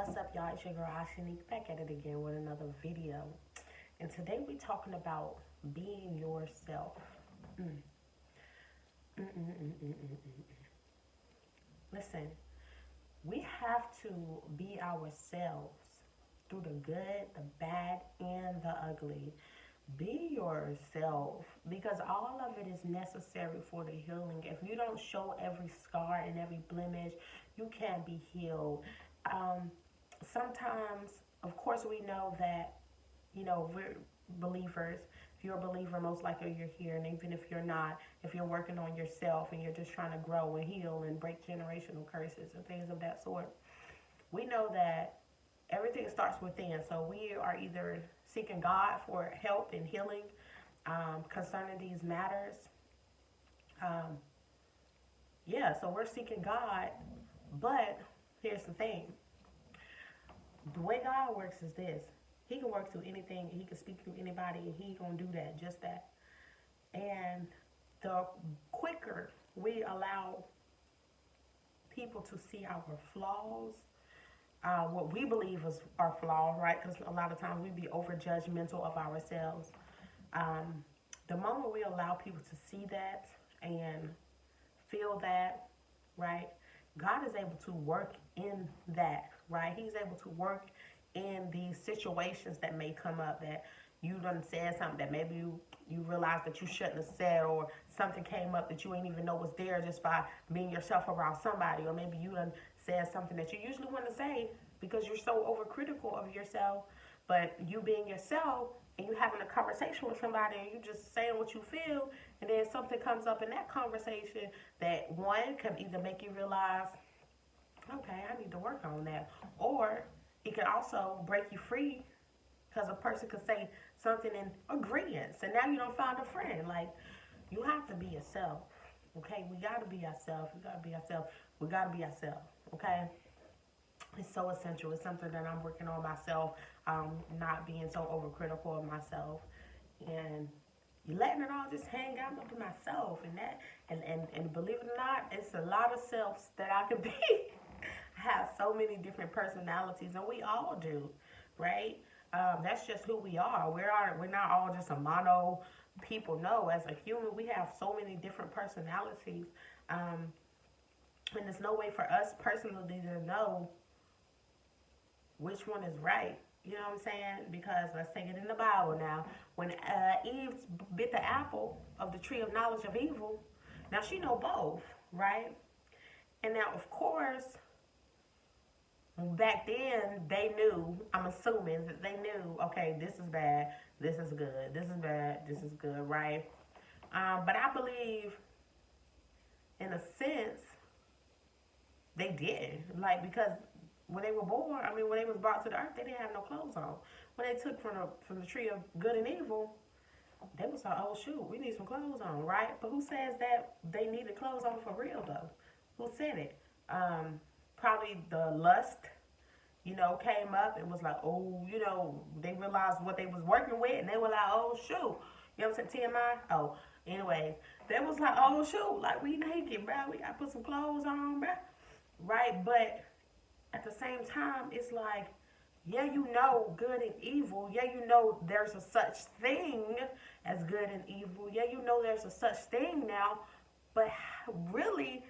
What's up, y'all? It's your girl Ashanique back at it again with another video. And today we're talking about being yourself. Mm. Mm, mm, mm, mm, mm, mm. Listen, we have to be ourselves through the good, the bad, and the ugly. Be yourself because all of it is necessary for the healing. If you don't show every scar and every blemish, you can't be healed. Um, Sometimes, of course, we know that, we're believers. If you're a believer, most likely you're here. And even if you're not, if you're working on yourself and you're just trying to grow and heal and break generational curses and things of that sort, we know that everything starts within. So we are either seeking God for help and healing concerning these matters. Um, yeah, so we're seeking God. But here's the thing: the way God works is this. He can work through anything. He can speak through anybody, and he gonna do that, just that. And the quicker we allow people to see our flaws, what we believe is our flaws, right? Because a lot of times we be over judgmental of ourselves. Um, the moment we allow people to see that and feel that, right? God is able to work in that, right? He's able to work in these situations that may come up that you done said something that maybe you realize that you shouldn't have said, or something came up that you ain't even know was there just by being yourself around somebody, or maybe you done said something that you usually want to say because you're so overcritical of yourself, but you being yourself and you having a conversation with somebody and you just saying what you feel, and then something comes up in that conversation that one can either make you realize, okay, I need to work on that, or it can also break you free because a person could say something in agreement, and now you don't find a friend. Like, you have to be yourself, okay? We gotta be ourselves. We gotta be ourselves. We gotta be ourselves, okay? It's so essential. It's something that I'm working on myself, not being so overcritical of myself, and letting it all just hang out to myself, and that, and believe it or not, it's a lot of selves that I could be. I have so many different personalities, and we all do, right? That's just who we are. We're not all just a mono people. No, as a human, we have so many different personalities, and there's no way for us personally to know which one is right. You know what I'm saying? Because let's take it in the Bible now. When Eve bit the apple of the tree of knowledge of evil, now she know both, right? And now, of course, back then they knew. I'm assuming that they knew. Okay, this is bad. This is good. This is bad. This is good, right? But I believe, in a sense, they didn't. Like, because when they were born, I mean, when they was brought to the earth, they didn't have no clothes on. When they took from the tree of good and evil, they was like, oh shoot, we need some clothes on, right? But who says that they needed clothes on for real though? Who said it? Probably the lust, came up and was like, oh, they realized what they was working with, and they were like, oh shoot, you know what I'm saying? TMI. Oh, anyways, they was like, oh shoot, like, we naked, bro. We gotta put some clothes on, bro. Right? But at the same time, it's like, yeah, good and evil. Yeah, there's a such thing as good and evil. Yeah, there's a such thing now. But really,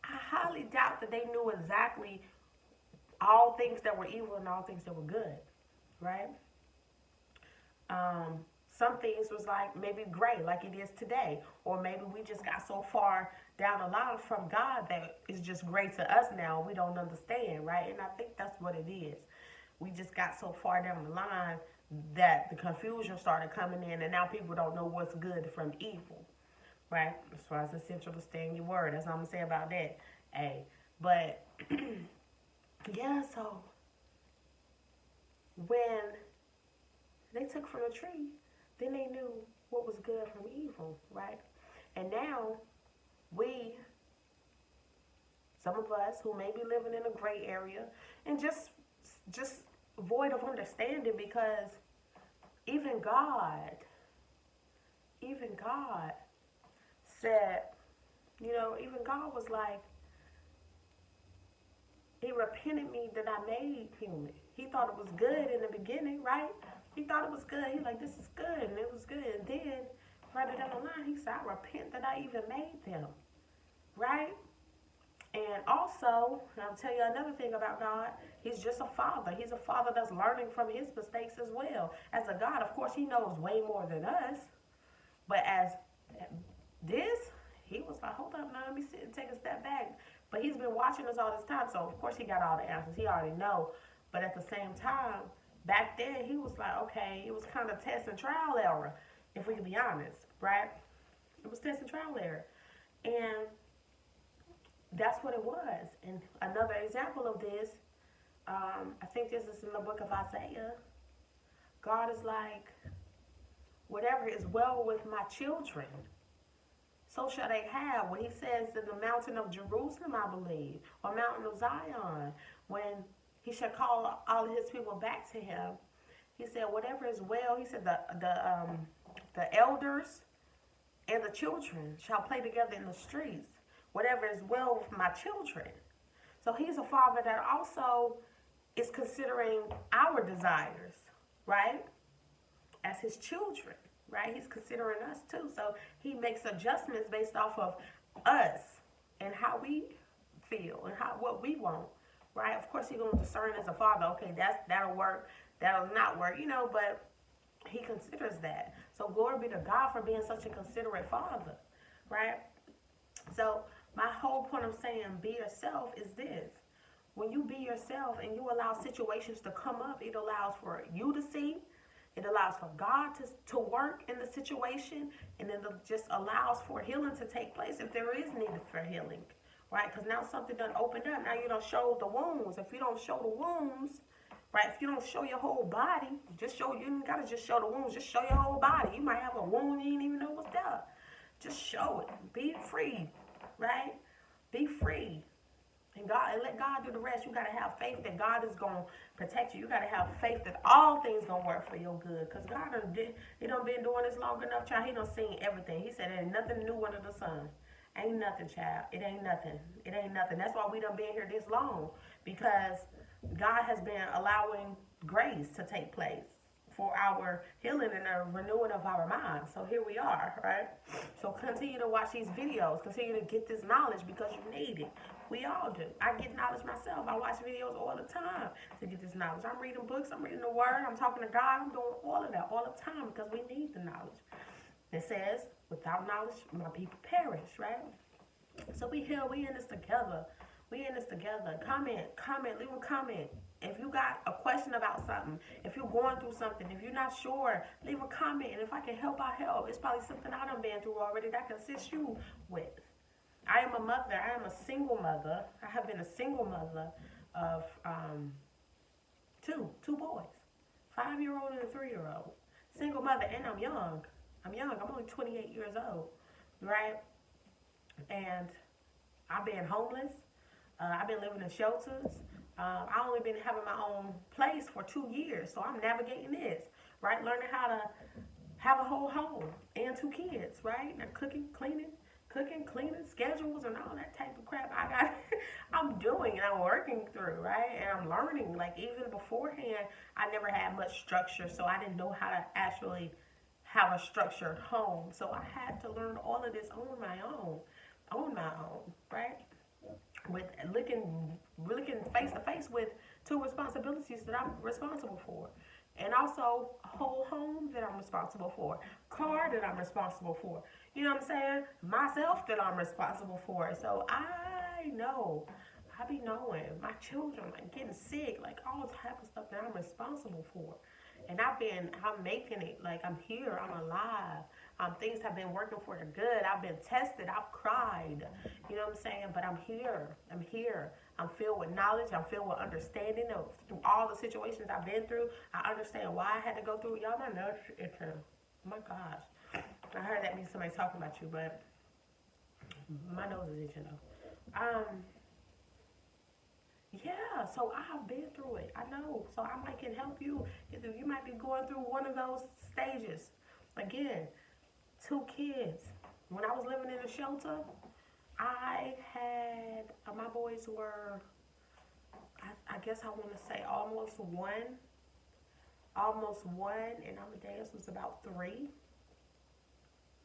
I highly doubt that they knew exactly all things that were evil and all things that were good, right? Some things was like maybe gray, like it is today, or maybe we just got so far down the line from God that it's just gray to us now. We don't understand, right? And I think that's what it is. We just got so far down the line that the confusion started coming in, and now people don't know what's good from evil, right? That's why it's essential to stay in your word. That's all I'm gonna say about that. Hey, but yeah, so when they took from the tree, then they knew what was good from evil, right? And now some of us who may be living in a gray area and just void of understanding, because even God, even God said, even God was like, He repented me that I made human. He thought it was good in the beginning, right? He thought it was good. He like, this is good, and it was good. And then, further down the line, he said, I repent that I even made them, right? And also, I'll tell you another thing about God. He's just a father. He's a father that's learning from his mistakes as well. As a God, of course, he knows way more than us. But as this, he was like, hold up, now let me sit and take a step back. But he's been watching us all this time, so of course he got all the answers. He already know. But at the same time, back then he was like, okay, it was kind of test and trial error, if we can be honest, right? It was test and trial error. And that's what it was. And another example of this, I think this is in the book of Isaiah. God is like, whatever is well with my children, so shall they have. When he says in the mountain of Jerusalem, I believe, or mountain of Zion, when he shall call all of his people back to him, he said, whatever is well, he said, the elders and the children shall play together in the streets. Whatever is well with my children. So he's a father that also is considering our desires, right? As his children, right? He's considering us too. So he makes adjustments based off of us and how we feel and what we want, right? Of course, he's going to discern as a father. Okay, that'll work. That'll not work, but he considers that. So glory be to God for being such a considerate father, right? So my whole point of saying be yourself is this. When you be yourself and you allow situations to come up, it allows for you to see. It allows for God to work in the situation. And then it just allows for healing to take place if there is need for healing. Right? Because now something done opened up. Now you don't show the wounds. If you don't show the wounds, right? If you don't show your whole body, you don't got to just show the wounds. Just show your whole body. You might have a wound you didn't even know was there. Just show it. Be free. Right? Be free. And let God do the rest. You got to have faith that God is going to protect you. You got to have faith that all things going to work for your good. Because God he done been doing this long enough, child. He done seen everything. He said there ain't nothing new under the sun. Ain't nothing, child. It ain't nothing. It ain't nothing. That's why we done been here this long. Because God has been allowing grace to take place for our healing and the renewing of our minds. So here we are, right? So continue to watch these videos. Continue to get this knowledge because you need it. We all do. I get knowledge myself. I watch videos all the time to get this knowledge. I'm reading books. I'm reading the word. I'm talking to God. I'm doing all of that all the time because we need the knowledge. It says, without knowledge, my people perish, right? So we here. We in this together. We in this together. Comment. Leave a comment. If you got a question about something, if you're going through something, if you're not sure, leave a comment. And if I can help, I help. It's probably something I done been through already that I can assist you with. I am a mother. I am a single mother. I have been a single mother of two boys, 5-year-old and a 3-year-old. Single mother, and I'm young. I'm only 28 years old, right? And I've been homeless. I've been living in shelters. I only been having my own place for 2 years, so I'm navigating this, right? Learning how to have a whole home and 2 kids, right? And cooking, cleaning, schedules, and all that type of crap. I'm doing and I'm working through, right? And I'm learning. Like even beforehand, I never had much structure, so I didn't know how to actually have a structured home. So I had to learn all of this on my own, right? With looking face to face with 2 responsibilities that I'm responsible for. And also a whole home that I'm responsible for. Car that I'm responsible for. You know what I'm saying? Myself that I'm responsible for. So I know. I be knowing. My children, like getting sick, like all type of stuff that I'm responsible for. And I'm making it. Like I'm here. I'm alive. Things have been working for the good. I've been tested. I've cried. You know what I'm saying? But I'm here. I'm filled with knowledge. I'm filled with understanding through all the situations I've been through. I understand why I had to go through. Y'all, my nose is itching. Oh my gosh. I heard that means somebody talking about you, but my nose is itching though. Yeah, so I have been through it. I know. So I might can help you. You might be going through one of those stages. Again, 2 kids. When I was living in a shelter, I had, my boys were I guess I want to say almost one. Almost one, and Amadeus was about three.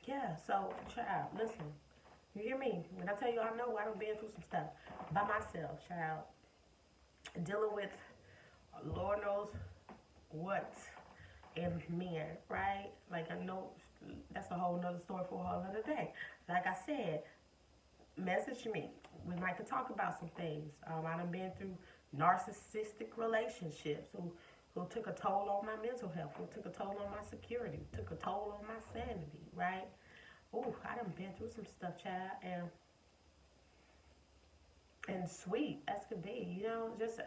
Yeah, so, child, listen. You hear me? When I tell you I know I done been through some stuff by myself, child. Dealing with Lord knows what in men, right? Like I know that's a whole nother story for a whole other day. Like I said, message me. We might could talk about some things. I done been through narcissistic relationships who took a toll on my mental health, who took a toll on my security, took a toll on my sanity, right? Ooh, I done been through some stuff, child, and sweet as could be, just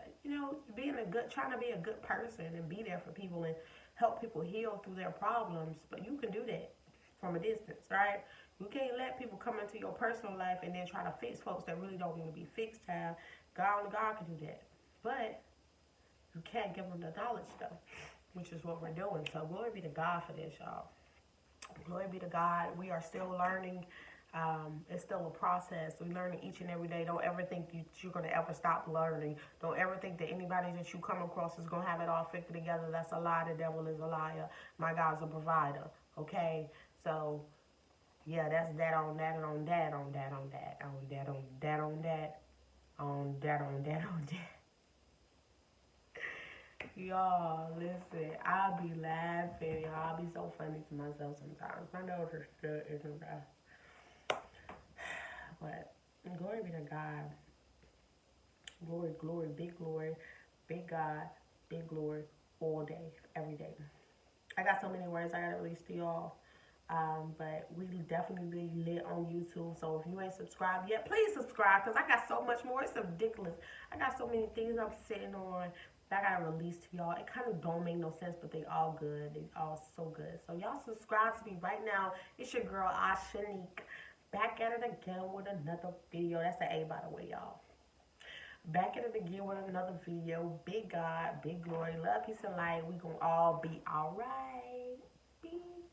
being a good, trying to be a good person and be there for people and help people heal through their problems. But you can do that from a distance, right? You can't let people come into your personal life and then try to fix folks that really don't want to be fixed, child. God can do that, but you can't give them the knowledge though, which is what we're doing. So glory be to God for this, y'all. Glory be to God. We are still learning. It's still a process. We're learning each and every day. Don't ever think you're going to ever stop learning. Don't ever think that anybody that you come across is going to have it all figured together. That's a lie. The devil is a liar. My God's a provider. Okay? So, yeah, that's that on that and on that, on that, on that, on that, on that, on that, on that, on that, on that. Y'all, listen, I'll be laughing. Y'all, I'll be so funny to myself sometimes. My nose is still isn't rough. But glory be to God. Glory, big God, big glory, all day, every day. I got so many words I gotta release to y'all. But we definitely lit on YouTube. So if you ain't subscribed yet, please subscribe because I got so much more. It's ridiculous. I got so many things I'm sitting on that I gotta release to y'all. It kind of don't make no sense, but they all good. They all so good. So y'all subscribe to me right now. It's your girl Ashanique. Back at it again with another video. That's an A, by the way, y'all. Back at it again with another video. Big God, big glory, love, peace, and light. We gonna all be alright. Peace.